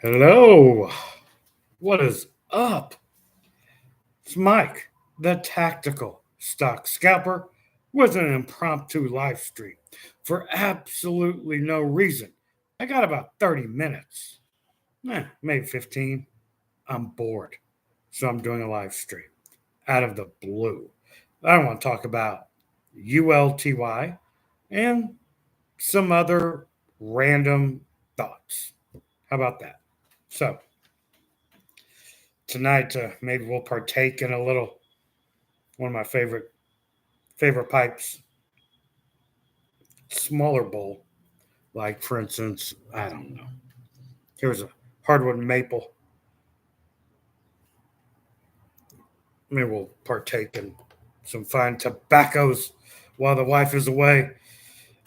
Hello. What is up? It's Mike, the tactical stock scalper, with an impromptu live stream for absolutely no reason. I got about 30 minutes, maybe 15. I'm bored, so I'm doing a live stream out of the blue. I want to talk about ULTY and some other random thoughts. How about that? So, tonight maybe we'll partake in a little one of my favorite pipes, smaller bowl. Like for instance, I don't know. Here's a hardwood maple. Maybe we'll partake in some fine tobaccos while the wife is away.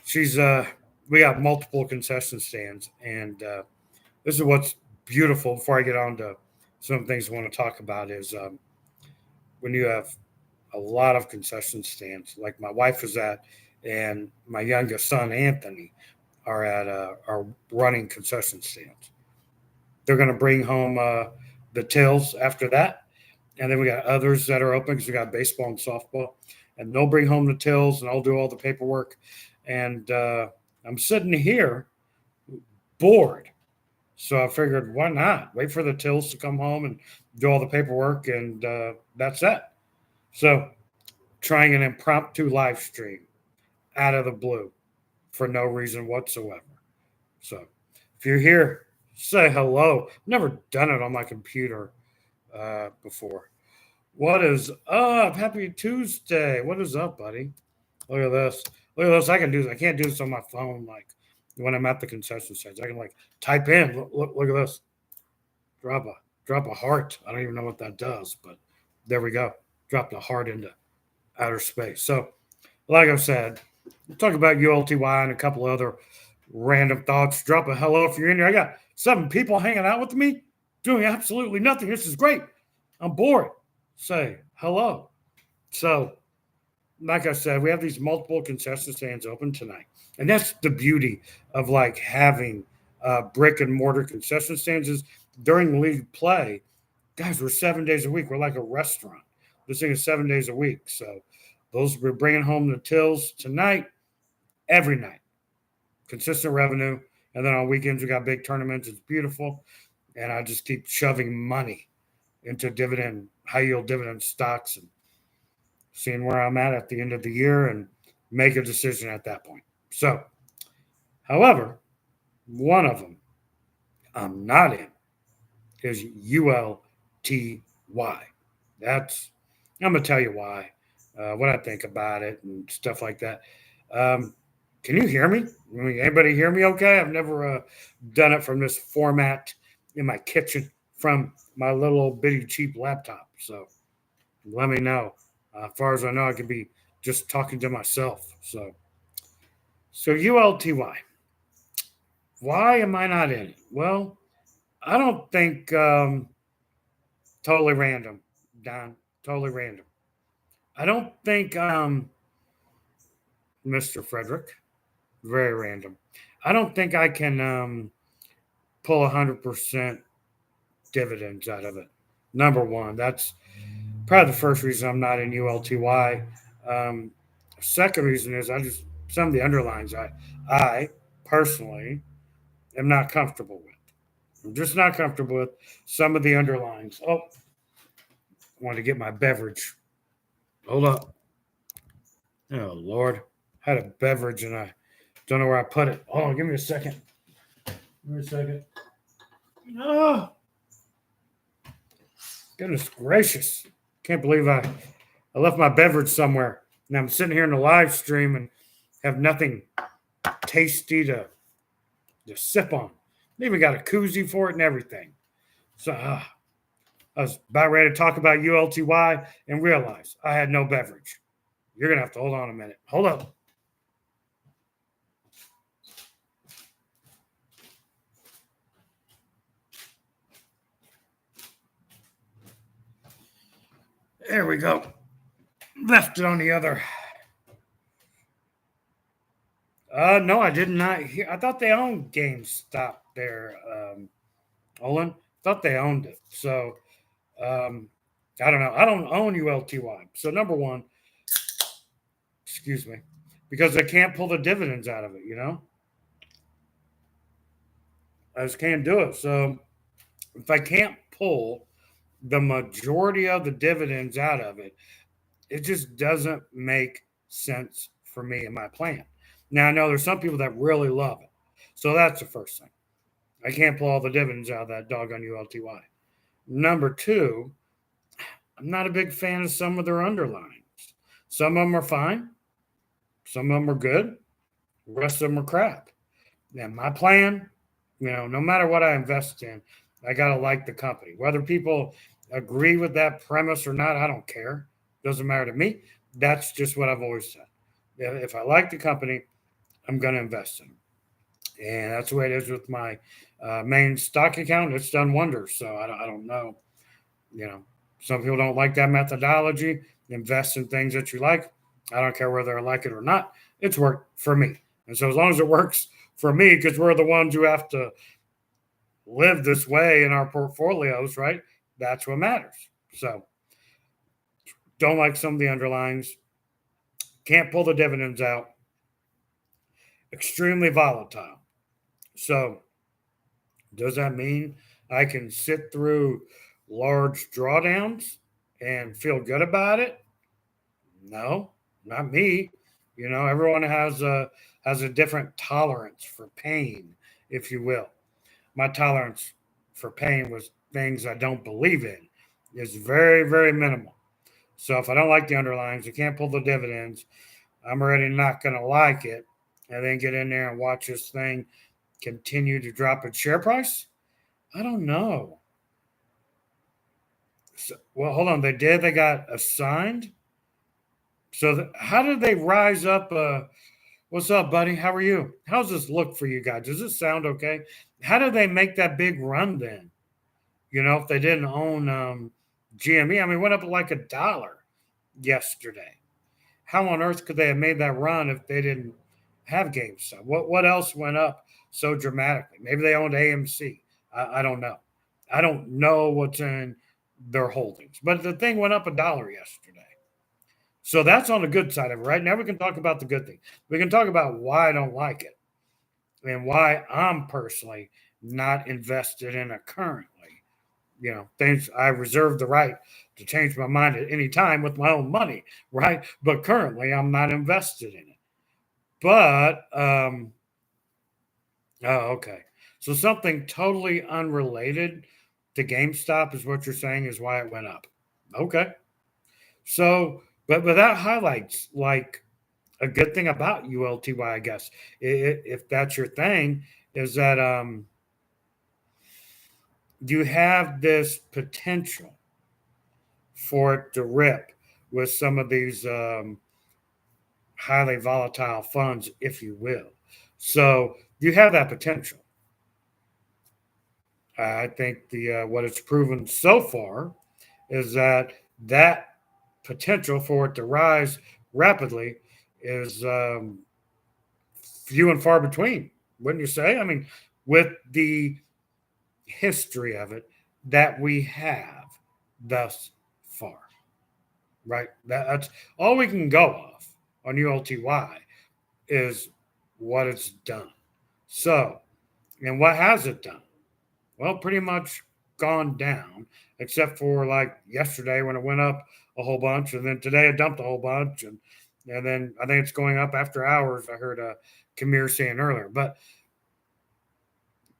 She's we got multiple concession stands, and this is what's beautiful. Before I get on to some things I want to talk about is when you have a lot of concession stands, like my wife is at, and my youngest son Anthony are running concession stands. They're going to bring home the tills after that, and then we got others that are open because we got baseball and softball, and they'll bring home the tills, and I'll do all the paperwork. And I'm sitting here bored, so I figured why not wait for the tills to come home and do all the paperwork, and that's it. So trying an impromptu live stream out of the blue for no reason whatsoever. So if you're here, say hello. I've never done it on my computer before. What is up? Happy Tuesday. What is up, buddy? Look at this. Look at this. I can do this. I can't do this on my phone like when I'm at the concession stands. I can like type in. Look at this. Drop a heart. I don't even know what that does, but there we go. Drop the heart into outer space. So, like I said, we'll talk about ULTY and a couple other random thoughts. Drop a hello if you're in here. I got 7 people hanging out with me doing absolutely nothing. This is great. I'm bored. Say hello. So, like I said, we have these multiple concession stands open tonight. And that's the beauty of like having brick and mortar concession stands is during league play, guys, we're 7 days a week. We're like a restaurant. This thing is 7 days a week. So those we're bringing home the tills tonight, every night. Consistent revenue. And then on weekends, we got big tournaments. It's beautiful. And I just keep shoving money into dividend, high yield dividend stocks and seeing where I'm at the end of the year and make a decision at that point. So, however, one of them I'm not in is ULTY. That's, I'm going to tell you why, what I think about it and stuff like that. Can you hear me? I mean, anybody hear me okay? I've never done it from this format in my kitchen from my little bitty cheap laptop. So let me know. As far as I know, I could be just talking to myself. So ULTY. Why am I not in it? Well, I don't think totally random, Don. Totally random. I don't think Mr. Frederick. Very random. I don't think I can pull 100% dividends out of it. Number one, that's probably the first reason I'm not in ULTY. Um, Second reason is I just some of the underlines I personally am not comfortable with. I'm just not comfortable with some of the underlines. Oh, I want to get my beverage. Hold up. Oh Lord, I had a beverage and I don't know where I put it. Oh, give me a second. Give me a second. Oh, goodness gracious! Can't believe I left my beverage somewhere. And I'm sitting here in the live stream and have nothing tasty to sip on. They even got a koozie for it and everything. So I was about ready to talk about ULTY and realized I had no beverage. You're going to have to hold on a minute. Hold up. There we go. Left it on the other. No, I did not hear. I thought they owned GameStop there. Olin, thought they owned it. So I don't know. I don't own ULTY. So number one, excuse me, because they can't pull the dividends out of it. I just can't do it. So if I can't pull the majority of the dividends out of it, it just doesn't make sense for me and my plan. Now I know there's some people that really love it. So that's the first thing. I can't pull all the dividends out of that doggone ULTY. Number two, I'm not a big fan of some of their underlyings. Some of them are fine, some of them are good, the rest of them are crap. Now, my plan, no matter what I invest in, I got to like the company. Whether people agree with that premise or not, I don't care. Doesn't matter to me. That's just what I've always said. If I like the company, I'm going to invest in them. And that's the way it is with my main stock account. It's done wonders. So I don't know. Some people don't like that methodology. Invest in things that you like. I don't care whether I like it or not. It's worked for me. And so as long as it works for me, because we're the ones who have to live this way in our portfolios, right? That's what matters. So don't like some of the underlyings. Can't pull the dividends out. Extremely volatile. So does that mean I can sit through large drawdowns and feel good about it? No, not me. Everyone has a different tolerance for pain, if you will. My tolerance for pain was things I don't believe in is very, very minimal. So if I don't like the underlyings, I can't pull the dividends, I'm already not going to like it, and then get in there and watch this thing continue to drop its share price. I don't know. So, well, hold on. They did. They got assigned. So how did they rise up? What's up, buddy? How are you? How's this look for you guys? Does this sound okay? How did they make that big run then? If they didn't own GME, I mean, it went up like $1 yesterday. How on earth could they have made that run if they didn't have GameStop? What else went up so dramatically? Maybe they owned AMC. I don't know. I don't know what's in their holdings, but the thing went up $1 yesterday. So that's on the good side of it, right? Now we can talk about the good thing. We can talk about why I don't like it and why I'm personally not invested in it currently. Things I reserve the right to change my mind at any time with my own money, right? But currently I'm not invested in it. But okay. So something totally unrelated to GameStop is what you're saying is why it went up. Okay. So, but that highlights like a good thing about ULTY, I guess, if that's your thing, is that you have this potential for it to rip with some of these highly volatile funds, if you will. So you have that potential. I think the what it's proven so far is that potential for it to rise rapidly is few and far between, wouldn't you say? I mean, with the history of it that we have thus far, right? That's all we can go off on ULTY is what it's done. So, and what has it done? Well, pretty much gone down, except for like yesterday when it went up a whole bunch, and then today it dumped a whole bunch, and then I think it's going up after hours. I heard Kamir saying earlier, but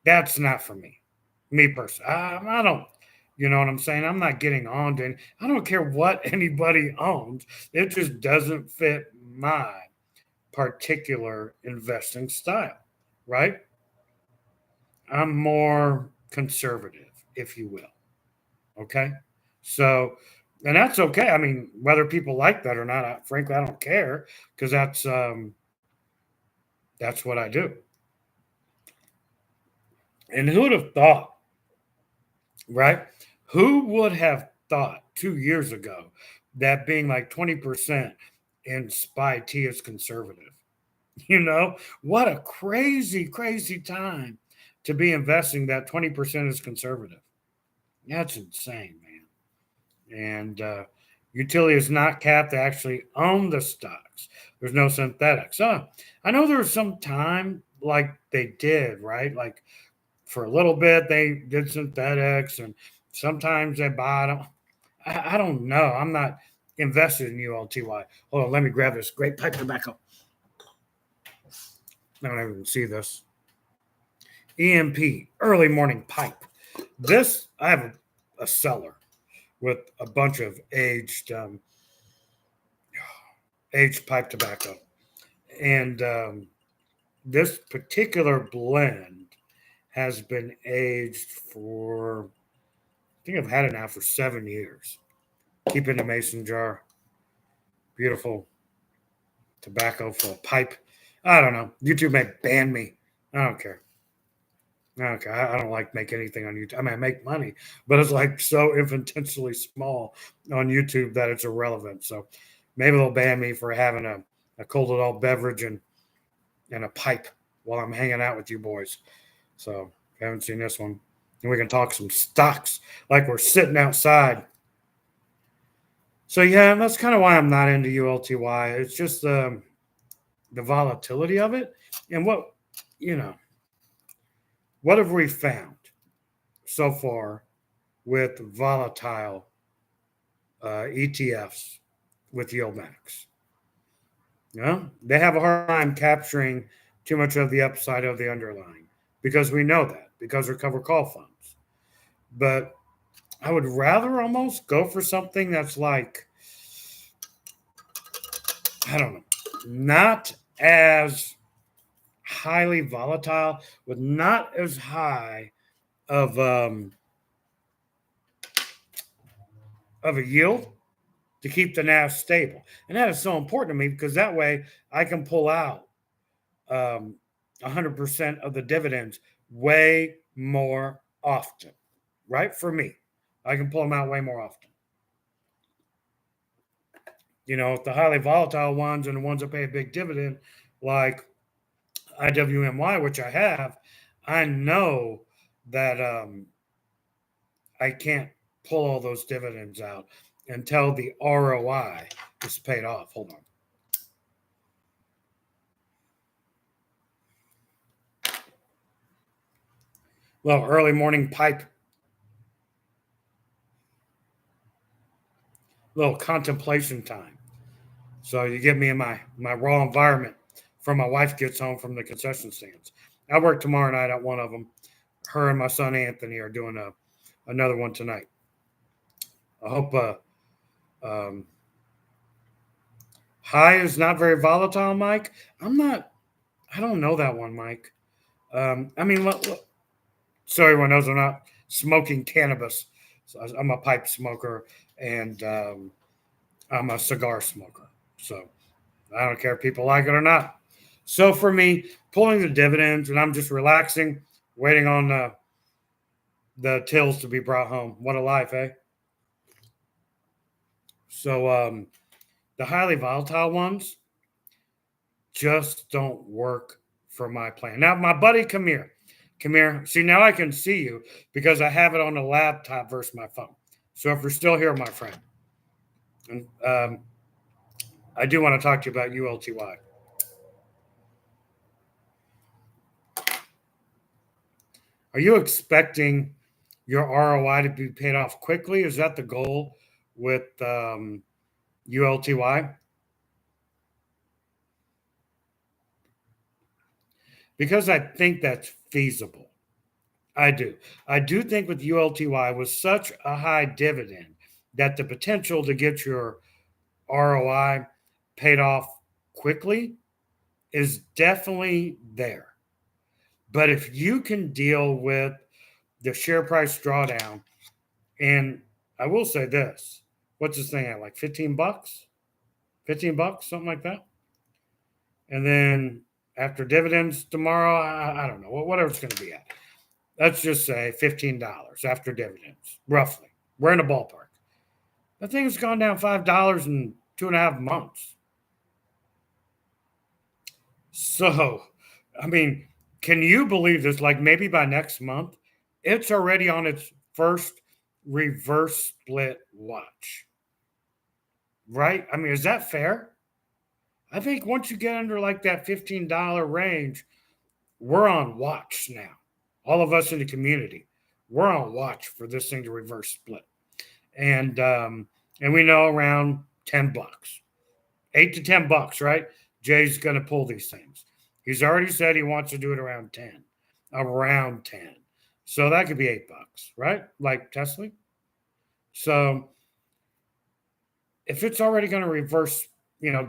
that's not for me personally. I don't, you know what I'm saying? I'm not getting on to. I don't care what anybody owns. It just doesn't fit my particular investing style, right? I'm more conservative, if you will. Okay. So, and that's okay. I mean, whether people like that or not, frankly, I don't care because that's what I do. And who would have thought, right? Who would have thought 2 years ago that being like 20% in SPY is conservative? What a crazy, crazy time to be investing that 20% is conservative. That's insane, man. And utility is not capped to actually own the stocks. There's no synthetics. I know there was some time like they did, right? Like for a little bit they did synthetics, and sometimes they bought them. I don't know. I'm not invested in ULTY. Hold on, let me grab this great pipe tobacco. I don't even see this. EMP, early morning pipe. This, I have a cellar with a bunch of aged pipe tobacco. And this particular blend has been aged for, I think I've had it now for 7 years. Keep in a mason jar. Beautiful tobacco for a pipe. I don't know. YouTube may ban me. I don't care. Okay, I don't like make anything on YouTube. I mean, I make money, but it's like so infinitesimally small on YouTube that it's irrelevant. So maybe they'll ban me for having a cold adult beverage and a pipe while I'm hanging out with you boys. So if you haven't seen this one, and we can talk some stocks like we're sitting outside. So yeah, that's kind of why I'm not into ULTY. It's just the volatility of it, and what have we found so far with volatile ETFs with yield max? They have a hard time capturing too much of the upside of the underlying because we know that, because they're covered call funds. But I would rather almost go for something that's like, I don't know, not as highly volatile, with not as high of a yield to keep the NAV stable. And that is so important to me because that way I can pull out 100% of the dividends way more often, right? For me, I can pull them out way more often. The highly volatile ones and the ones that pay a big dividend, like IWMY, which I have, I know that I can't pull all those dividends out until the ROI is paid off. Hold on. Well, early morning pipe. Little contemplation time. So you get me in my raw environment before my wife gets home from the concession stands. I work tomorrow night at one of them. Her and my son Anthony are doing another one tonight. I hope high is not very volatile, Mike. I don't know that one, Mike. I mean, so everyone knows I'm not smoking cannabis. So I'm a pipe smoker and I'm a cigar smoker. So I don't care if people like it or not. So for me, pulling the dividends and I'm just relaxing, waiting on the tills to be brought home. What a life, eh? So the highly volatile ones just don't work for my plan. Now, my buddy, come here. Come here. See, now I can see you because I have it on the laptop versus my phone. So if you're still here, my friend, and I do want to talk to you about ULTY. Are you expecting your ROI to be paid off quickly? Is that the goal with ULTY? Because I think that's feasible. I do. I do think with ULTY with such a high dividend that the potential to get your ROI paid off quickly is definitely there. But if you can deal with the share price drawdown, and I will say this, what's this thing at, like 15 bucks? 15 bucks, something like that. And then after dividends tomorrow, I don't know, whatever it's going to be at. Let's just say $15 after dividends, roughly. We're in a ballpark. That thing has gone down $5 in 2.5 months. So, I mean, Can you believe this? Like maybe by next month, it's already on its first reverse split watch. Right? I mean, is that fair? I think once you get under like that $15 range, we're on watch now. All of us in the community, we're on watch for this thing to reverse split. And we know around $10, $8 to $10, right? Jay's going to pull these things. He's already said he wants to do it around 10, around 10. So that could be $8, right? Like Tesla. So if it's already going to reverse,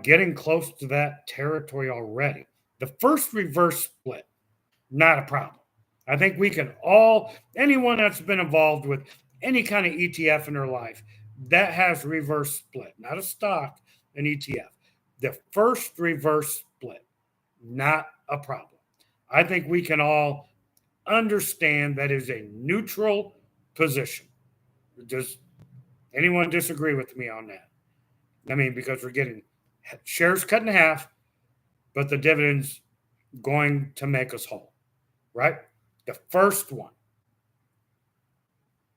getting close to that territory already, the first reverse split, not a problem. I think we can anyone that's been involved with any kind of ETF in their life that has reverse split, not a stock, an ETF. The first reverse split, not a problem. I think we can all understand that is a neutral position. Does anyone disagree with me on that? I mean, because we're getting shares cut in half, but the dividends going to make us whole, right? The first one.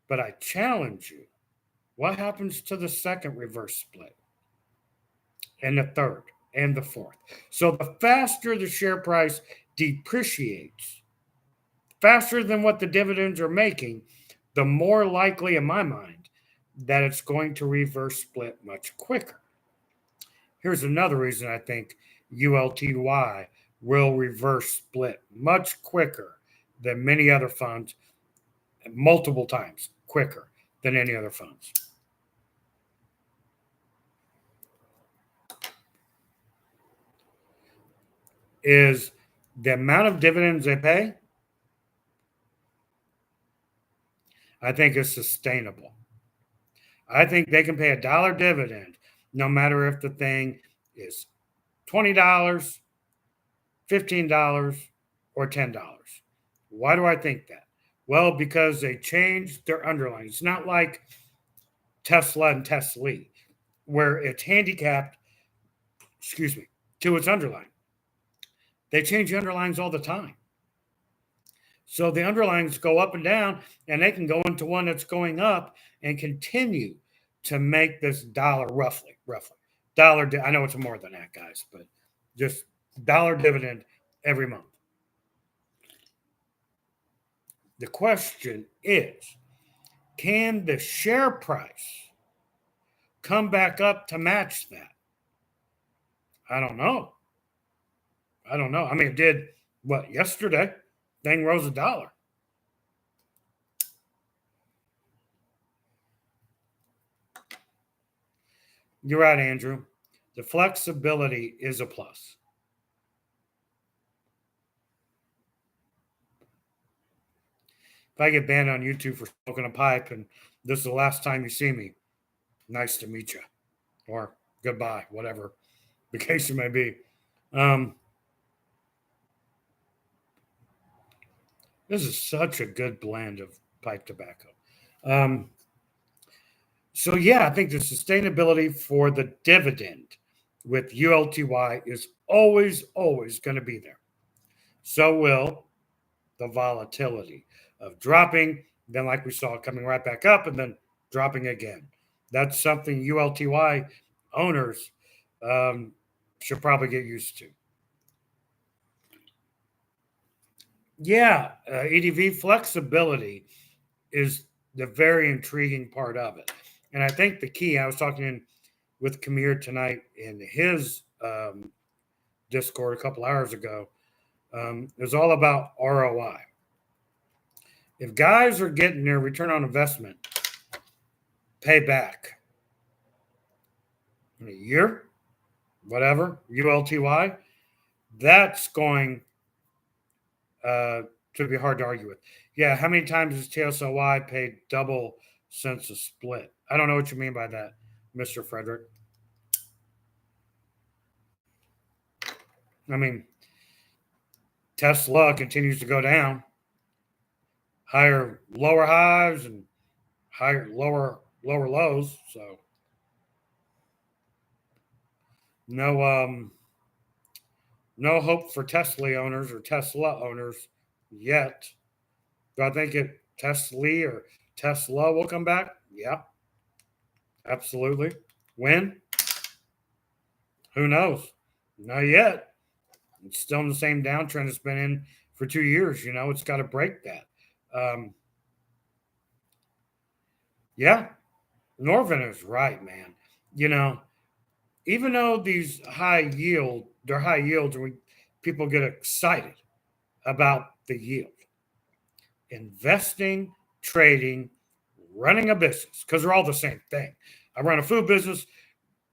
But I challenge you, what happens to the second reverse split? And the third and the fourth? So the faster the share price depreciates, faster than what the dividends are making, the more likely in my mind that it's going to reverse split much quicker. Here's another reason I think ULTY will reverse split much quicker than many other funds, multiple times quicker than any other funds. Is the amount of dividends they pay, I think is sustainable. I think they can pay $1 dividend no matter if the thing is $20, $15, or $10. Why do I think that? Well, because they changed their underlying. It's not like Tesla and Tesla, where it's handicapped, to its underlying. They change the underlyings all the time. So the underlyings go up and down, and they can go into one that's going up and continue to make this dollar roughly. Dollar. I know it's more than that, guys, but just dollar dividend every month. The question is, can the share price come back up to match that? I don't know. I mean, it did what yesterday? Thing rose $1. You're right, Andrew. The flexibility is a plus. If I get banned on YouTube for smoking a pipe and this is the last time you see me, nice to meet you. Or goodbye, whatever the case may be. This is such a good blend of pipe tobacco. So, yeah, I think the sustainability for the dividend with ULTY is always going to be there. So will the volatility of dropping, then like we saw coming right back up and then dropping again. That's something ULTY owners should probably get used to. Yeah, EDV flexibility is the very intriguing part of it. And I think the key, I was talking with Kamir tonight in his Discord a couple hours ago, is all about ROI. If guys are getting their return on investment payback in a year, whatever, ULTY, that's going to be hard to argue with. Yeah, how many times has TSLY paid double since a split? I don't know what you mean by that, Mr. Frederick. I mean, Tesla continues to go down, lower highs and lower lows. So no No hope for Tesla owners yet. Do I think Tesla will come back? Yeah, absolutely. When? Who knows? Not yet. It's still in the same downtrend it's been in for 2 years. It's got to break that. Yeah, Norvin is right, man. You know, Even though they're high yields, and people get excited about the yield. Investing, trading, running a business, because they're all the same thing. I run a food business.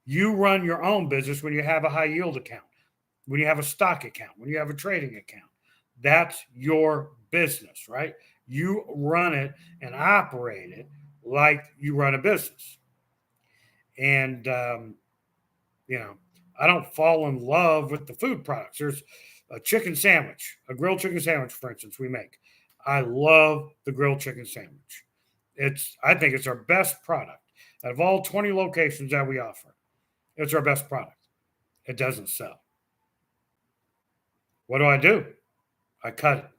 You run your own business when you have a high yield account, when you have a stock account, when you have a trading account. That's your business, right? You run it and operate it like you run a business. And, I don't fall in love with the food products. There's a grilled chicken sandwich, for instance, we make. I love the grilled chicken sandwich. I think it's our best product. Out of all 20 locations that we offer, it's our best product. It doesn't sell. What do? I cut it.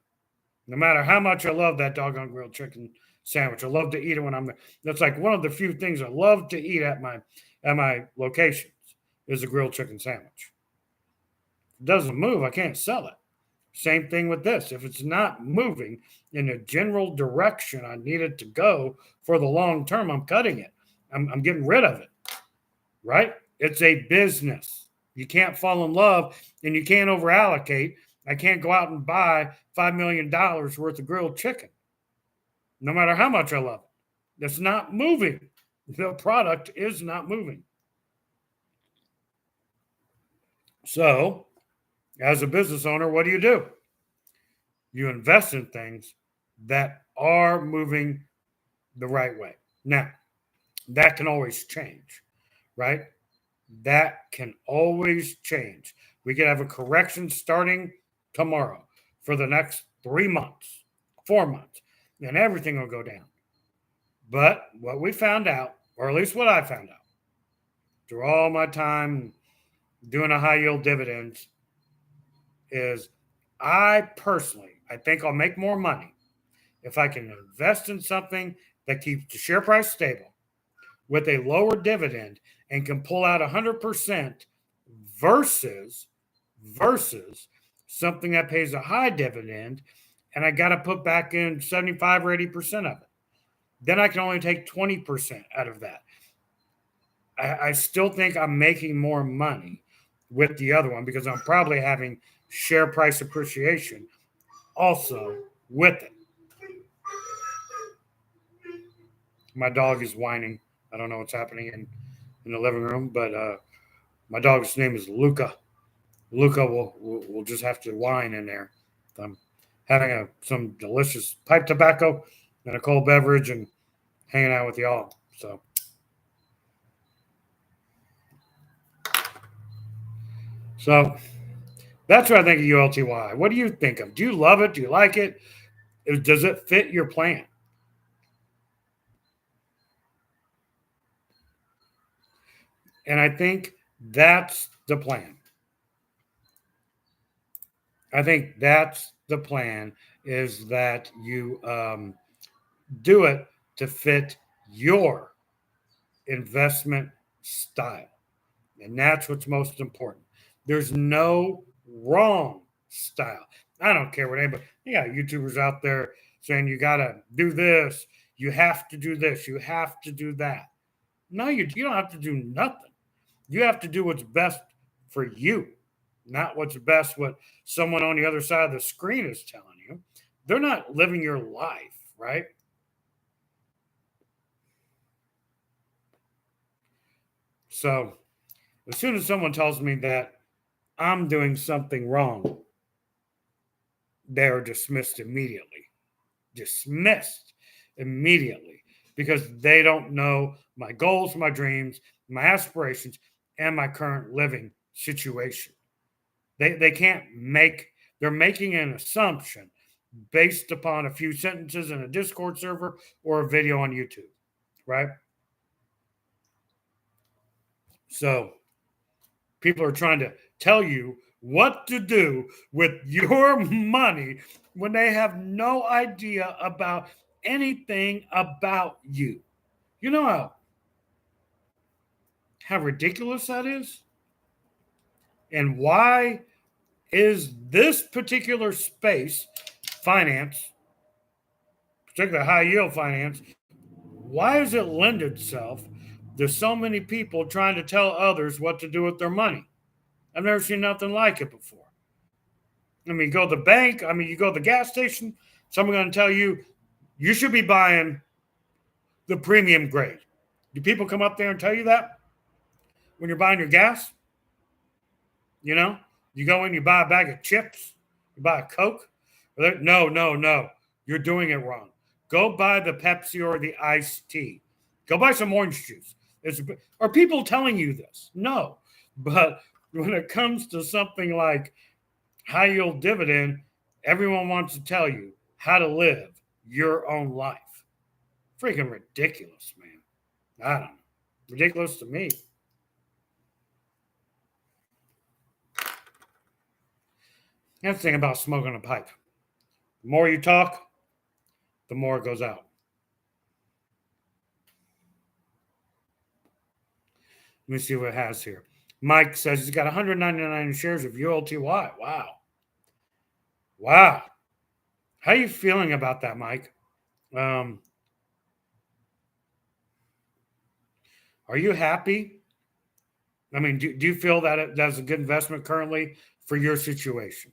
No matter how much I love that doggone grilled chicken sandwich, I love to eat it when I'm there. That's like one of the few things I love to eat at my locations is a grilled chicken sandwich. If it doesn't move, I can't sell it. Same thing with this. If it's not moving in the general direction I need it to go for the long term, I'm cutting it. I'm getting rid of it, right? It's a business. You can't fall in love and you can't over allocate. I can't go out and buy $5 million worth of grilled chicken, no matter how much I love it. It's not moving. The product is not moving. So, as a business owner, what do? You invest in things that are moving the right way. Now, that can always change, right? That can always change. We could have a correction starting tomorrow for the next 3 months, 4 months, and everything will go down. But what we found out, or at least what I found out through all my time doing a high yield dividends, is I think I'll make more money if I can invest in something that keeps the share price stable with a lower dividend and can pull out 100% versus something that pays a high dividend and I got to put back in 75 or 80% of it. Then I can only take 20% out of that. I still think I'm making more money with the other one because I'm probably having share price appreciation also with it. My dog is whining. I don't know what's happening in the living room, but my dog's name is Luca. Luca will just have to whine in there. I'm having some delicious pipe tobacco and a cold beverage and hanging out with y'all. So that's what I think of ULTY. What do you think of? Do you love it? Do you like it? Does it fit your plan? And I think that's the plan. I think that's the plan is that you do it to fit your investment style. And that's what's most important. There's no wrong style. I don't care what anybody, you got YouTubers out there saying you got to do this, you have to do this, you have to do that. No, you don't have to do nothing. You have to do what's best for you, not what's best what someone on the other side of the screen is telling you. They're not living your life, right? So as soon as someone tells me that I'm doing something wrong, they're dismissed immediately. Dismissed immediately because they don't know my goals, my dreams, my aspirations, and my current living situation. They can't they're making an assumption based upon a few sentences in a Discord server or a video on YouTube, right? So people are trying to tell you what to do with your money when they have no idea about anything about you. You know how ridiculous that is? And why is this particular space, finance, particularly high yield finance, why does it lend itself to so many people trying to tell others what to do with their money? I've never seen nothing like it before. I mean, you go to the bank, you go to the gas station, someone's going to tell you, you should be buying the premium grade. Do people come up there and tell you that when you're buying your gas? You know, you go in, you buy a bag of chips, you buy a Coke. No, no, no. You're doing it wrong. Go buy the Pepsi or the iced tea. Go buy some orange juice. Are people telling you this? No. But when it comes to something like high yield dividend, everyone wants to tell you how to live your own life. Freaking ridiculous, man. I don't know. Ridiculous to me. That's the thing about smoking a pipe. The more you talk, the more it goes out. Let me see what it has here. Mike says he's got 199 shares of ULTY. Wow. Wow. How are you feeling about that, Mike? Are you happy? I mean, do you feel that that's a good investment currently for your situation?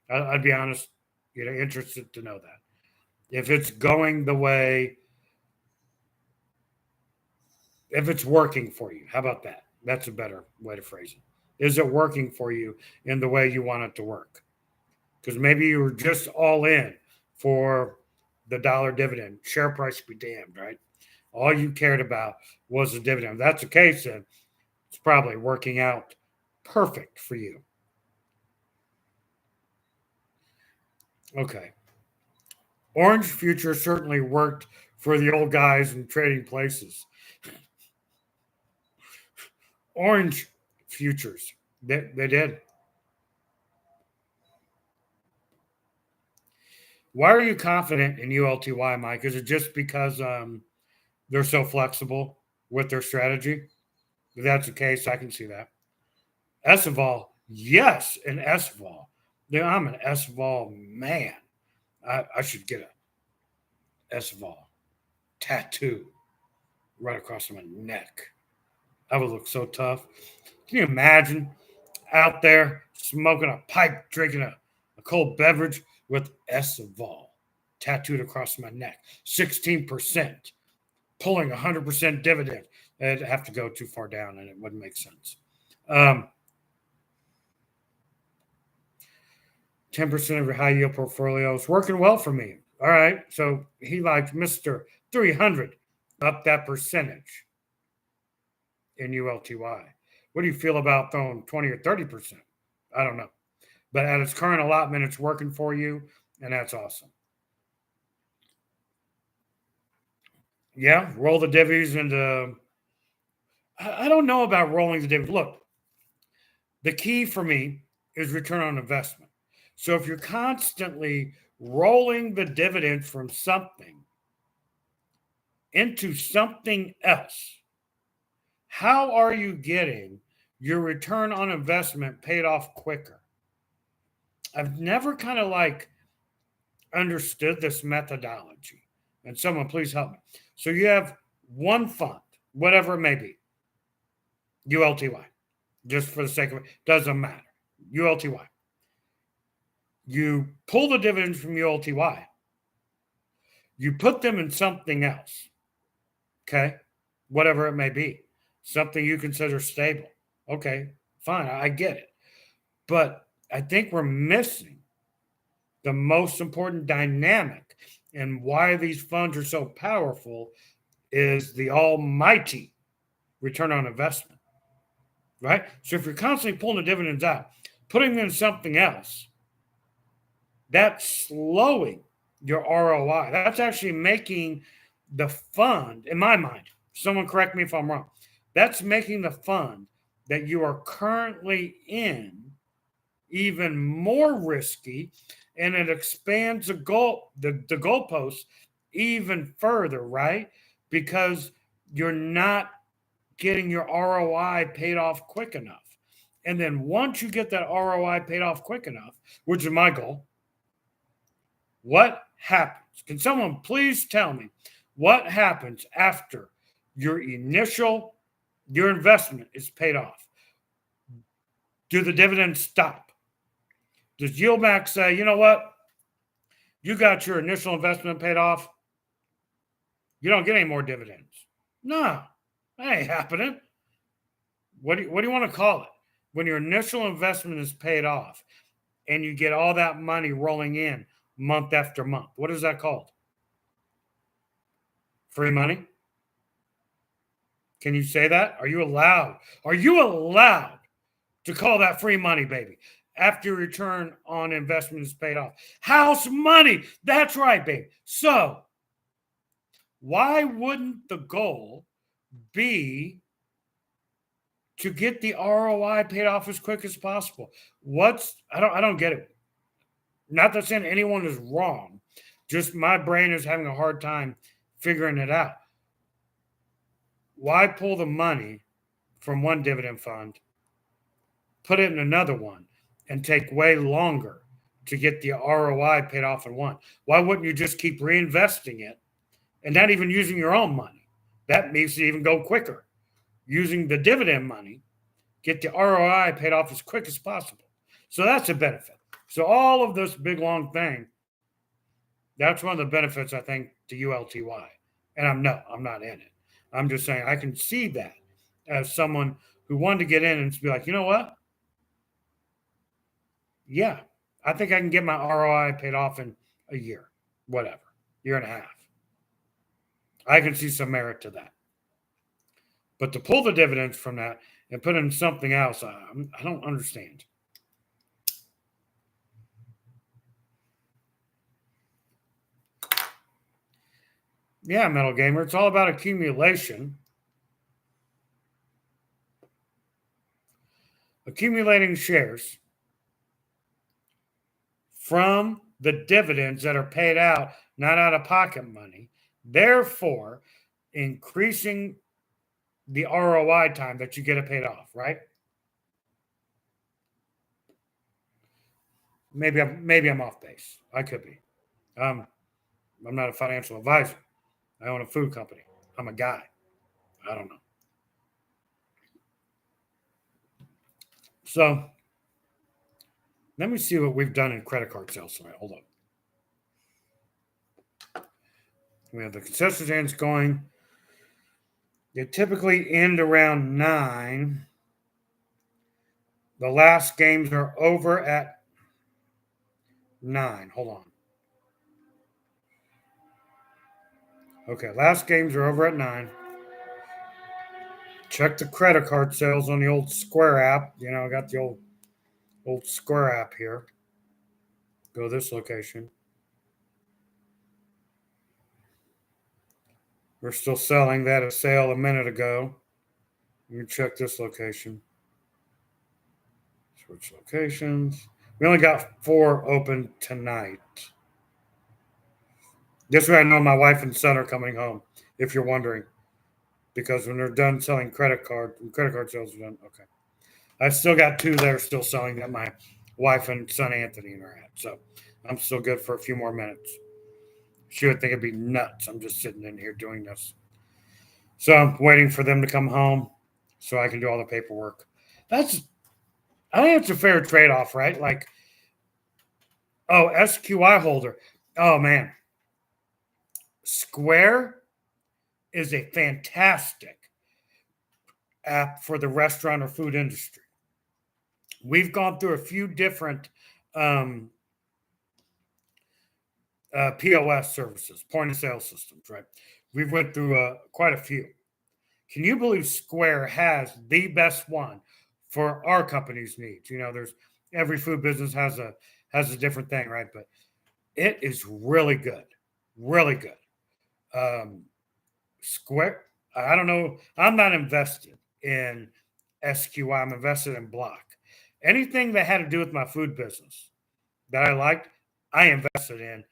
I'd be honest, interested to know that. If it's going the way, if it's working for you, how about that? That's a better way to phrase it. Is it working for you in the way you want it to work? Because maybe you were just all in for the dollar dividend. Share price be damned, right? All you cared about was the dividend. If that's the case, then it's probably working out perfect for you. Okay. Orange futures certainly worked for the old guys in trading places. Orange futures, they did. Why are you confident in ULTY, Mike? Is it just because they're so flexible with their strategy? If that's the case, I can see that. Esval, yes, an Esval. I'm an Esval man. I should get a Esval tattoo right across my neck. I would look so tough. Can you imagine out there smoking a pipe, drinking a cold beverage with Esval tattooed across my neck? 16%, pulling 100% dividend. It'd have to go too far down and it wouldn't make sense. 10% of your high yield portfolio is working well for me. All right. So he liked Mr. 300 up that percentage in ULTY. What do you feel about throwing 20 or 30%? I don't know. But at its current allotment, it's working for you, and that's awesome. Yeah, roll the divvies into. I don't know about rolling the divvies. Look, the key for me is return on investment. So if you're constantly rolling the dividend from something into something else, how are you getting your return on investment paid off quicker? I've never kind of understood this methodology. And someone please help me. So you have one fund, whatever it may be, ULTY, just for the sake of it, doesn't matter. ULTY. You pull the dividends from ULTY. You put them in something else. Okay? Whatever it may be. Something you consider stable. Okay, fine. I get it. But I think we're missing the most important dynamic and why these funds are so powerful is the almighty return on investment, right? So if you're constantly pulling the dividends out, putting them in something else, that's slowing your ROI. That's actually making the fund, in my mind, someone correct me if I'm wrong, that's making the fund that you are currently in even more risky, and it expands the goalposts even further, right? Because you're not getting your ROI paid off quick enough. And then once you get that ROI paid off quick enough, which is my goal, what happens? Can someone please tell me what happens after your investment is paid off? Do the dividends stop? Does YieldMax say, you know what? You got your initial investment paid off. You don't get any more dividends. No, that ain't happening. What do you want to call it? When your initial investment is paid off and you get all that money rolling in month after month, what is that called? Free money? Can you say that? Are you allowed? Are you allowed to call that free money, baby? After your return on investment is paid off. House money. That's right, baby. So, why wouldn't the goal be to get the ROI paid off as quick as possible? I don't get it. Not that saying anyone is wrong. Just my brain is having a hard time figuring it out. Why pull the money from one dividend fund, put it in another one, and take way longer to get the ROI paid off in one? Why wouldn't you just keep reinvesting it and not even using your own money? That makes it even go quicker. Using the dividend money, get the ROI paid off as quick as possible. So that's a benefit. So all of this big, long thing, that's one of the benefits, I think, to ULTY. And I'm not in it. I'm just saying I can see that as someone who wanted to get in and be like, you know what? Yeah, I think I can get my ROI paid off in a year, whatever, year and a half. I can see some merit to that. But to pull the dividends from that and put in something else, I don't understand. Yeah, Metal Gamer, it's all about accumulation. Accumulating shares from the dividends that are paid out, not out of pocket money, therefore increasing the ROI time that you get it paid off, right? Maybe I'm off base. I could be. I'm not a financial advisor. I own a food company. I'm a guy. I don't know. So let me see what we've done in credit card sales tonight. Hold on. We have the concession stands going. They typically end around 9. The last games are over at 9. Hold on. Okay, last games are over at 9. Check the credit card sales on the old Square app. You know, I got the old Square app here. Go to this location. We're still selling. That a sale a minute ago. Let me check this location. Switch locations. We only got 4 open tonight. This way I know my wife and son are coming home, if you're wondering. Because when they're done selling credit card sales are done. Okay. I've still got 2 that are still selling that my wife and son Anthony are at. So I'm still good for a few more minutes. She would think it'd be nuts. I'm just sitting in here doing this. So I'm waiting for them to come home so I can do all the paperwork. I think it's a fair trade-off, right? Like, oh, SQI holder. Oh, man. Square is a fantastic app for the restaurant or food industry. We've gone through a few different POS services, point of sale systems, right? We've went through quite a few. Can you believe Square has the best one for our company's needs? You know, there's every food business has a different thing, right? But it is really good, really good. Square, I don't know. I'm not invested in SQI. I'm invested in Block. anything that had to do with my food business that I liked, I invested in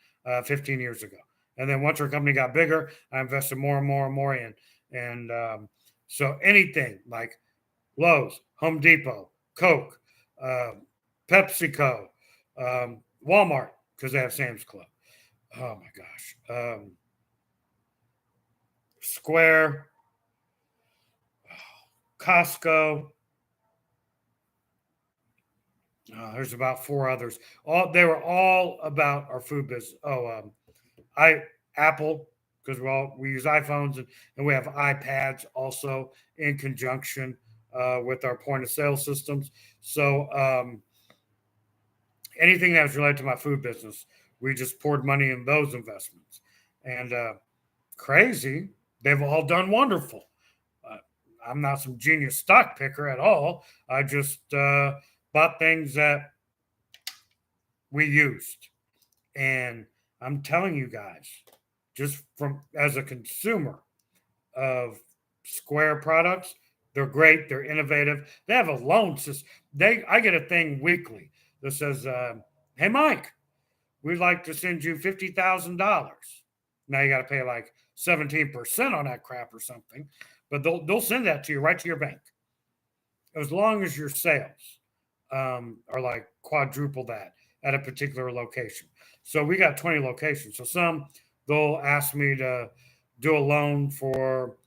15 years ago. And then once our company got bigger, I invested more and more and more in. And so anything like Lowe's, Home Depot, Coke, uh, PepsiCo, Walmart, because they have Sam's Club. Oh my gosh. Square, Costco. There's about four others. They were all about our food business. Apple, because we use iPhones, and we have iPads also in conjunction with our point of sale systems. So anything that was related to my food business, we just poured money in those investments. And crazy, they've all done wonderful. I'm not some genius stock picker at all. I just bought things that we used. And I'm telling you guys, just from as a consumer of Square products, they're great. They're innovative. They have a loan system. I get a thing weekly that says, "Hey, Mike, we'd like to send you $50,000." Now you got to pay like 17% on that crap or something, but they'll send that to you right to your bank, as long as your sales are like quadruple that at a particular location. So we got 20 locations. So some they'll ask me to do a loan for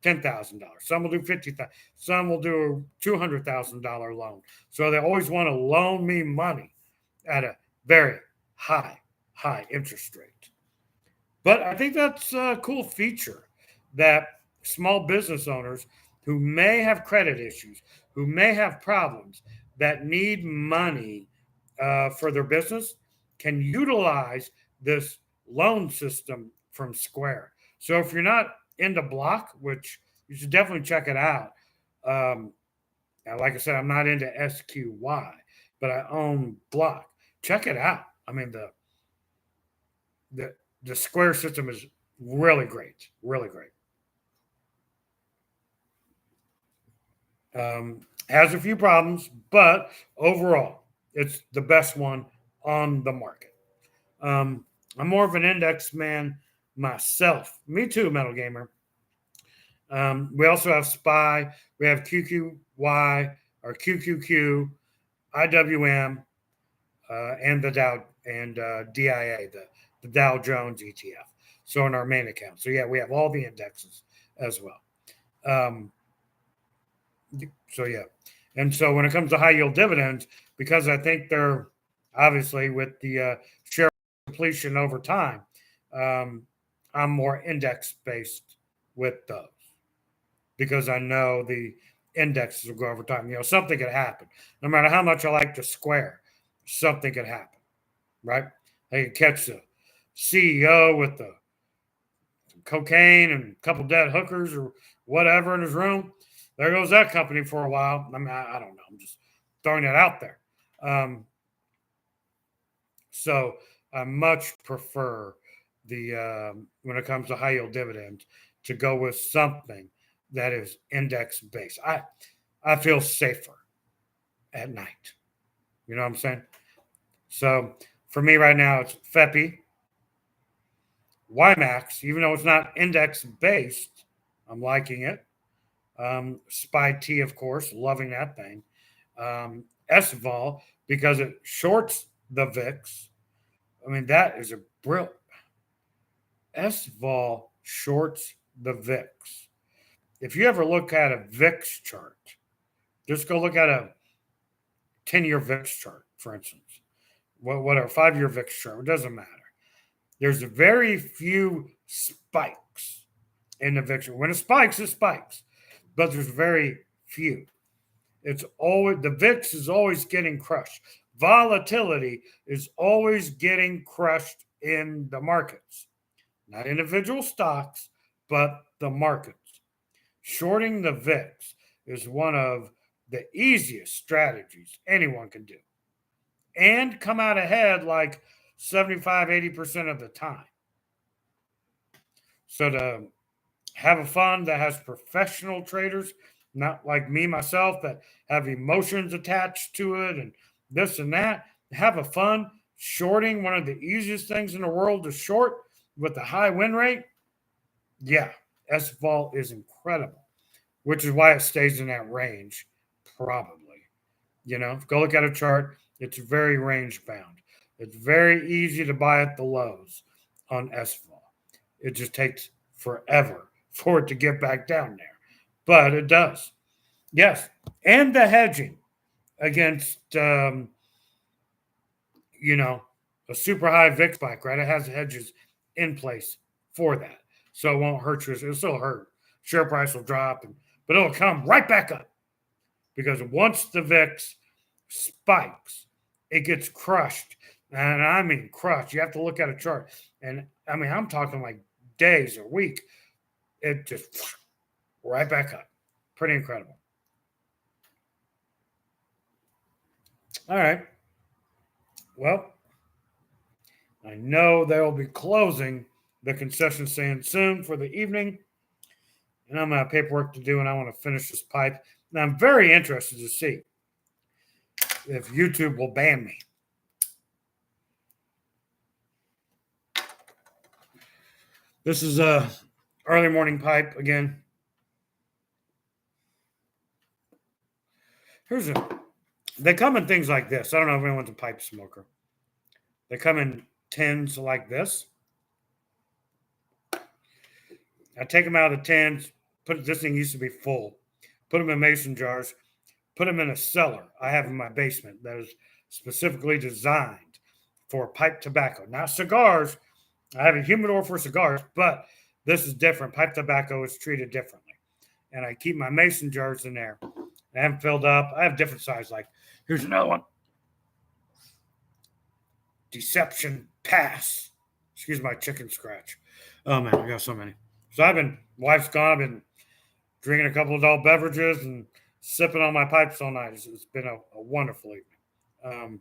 $10,000. Some will do $50,000. Some will do a $200,000 loan. So they always want to loan me money at a very high interest rate. But I think that's a cool feature that small business owners who may have credit issues, who may have problems, that need money for their business can utilize this loan system from Square. So if you're not into Block, which you should definitely check it out. Now, like I said, I'm not into SQY, but I own Block. Check it out. I mean, the Square system is really great, really great. Has a few problems, but overall, it's the best one on the market. I'm more of an index man myself. Me too, Metal Gamer. We also have SPY. We have QQY or QQQ, IWM, and the Dow and DIA, the Dow Jones ETF. So in our main account. So yeah, we have all the indexes as well. So yeah, and so when it comes to high yield dividends, because I think they're obviously with the share depletion over time, I'm more index based with those because I know the indexes will go over time. Something could happen. No matter how much I like to Square, something could happen, right? I could catch the CEO with the cocaine and a couple dead hookers or whatever in his room. There goes that company for a while. I mean, I don't know. I'm just throwing it out there. So I much prefer when it comes to high yield dividends to go with something that is index based. I feel safer at night. You know what I'm saying? So for me right now, it's FEPI, YMAX, even though it's not index based, I'm liking it. SPY T, of course, loving that thing. SVOL, because it shorts the VIX. I mean, that is a brilliant. SVOL shorts the VIX. If you ever look at a VIX chart, just go look at a 10-year VIX chart, for instance. What a 5-year VIX chart, it doesn't matter. There's very few spikes in the VIX. When it spikes, but there's very few. It's always the VIX is always getting crushed. Volatility is always getting crushed in the markets, not individual stocks, but the markets. Shorting the VIX is one of the easiest strategies anyone can do and come out ahead like 75-80% of the time. So to have a fund that has professional traders, not like me, myself, that have emotions attached to it and this and that. Have a fun shorting, one of the easiest things in the world to short with a high win rate. Yeah, SVOL is incredible, which is why it stays in that range, probably. Go look at a chart. It's very range bound. It's very easy to buy at the lows on SVOL. It just takes forever for it to get back down there, but it does. Yes, and the hedging against you know a super high VIX spike, right? It has hedges in place for that, so it won't hurt you. It'll still hurt. Share price will drop, but it'll come right back up because once the VIX spikes, it gets crushed, and I mean crushed. You have to look at a chart, and I mean I'm talking like days or week. It just right back up. Pretty incredible. All right. Well, I know they'll be closing the concession stand soon for the evening, and I'm going to have paperwork to do, and I want to finish this pipe. And I'm very interested to see if YouTube will ban me. This is a early morning pipe again. They come in things like this. I don't know if anyone's a pipe smoker. They come in tins like this. I take them out of the tins. This thing used to be full. Put them in mason jars. Put them in a cellar I have in my basement that is specifically designed for pipe tobacco, not cigars. I have a humidor for cigars, but this is different. Pipe tobacco is treated differently. And I keep my mason jars in there. I haven't filled up. I have different sizes. Like, here's another one. Deception Pass. Excuse my chicken scratch. Oh, man, I got so many. So wife's gone. I've been drinking a couple of adult beverages and sipping on my pipes all night. It's been a wonderful evening.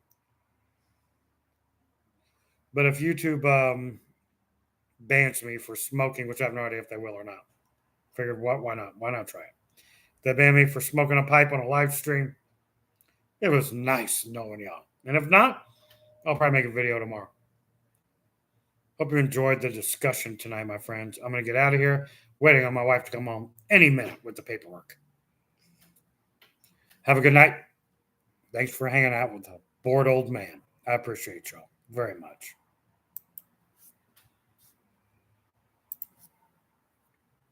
But if YouTube bans me for smoking, which I have no idea if they will or not, figured why not? Why not try it? They banned me for smoking a pipe on a live stream. It was nice knowing y'all. And if not, I'll probably make a video tomorrow. Hope you enjoyed the discussion tonight, my friends. I'm going to get out of here, waiting on my wife to come home any minute with the paperwork. Have a good night. Thanks for hanging out with a bored old man. I appreciate y'all very much.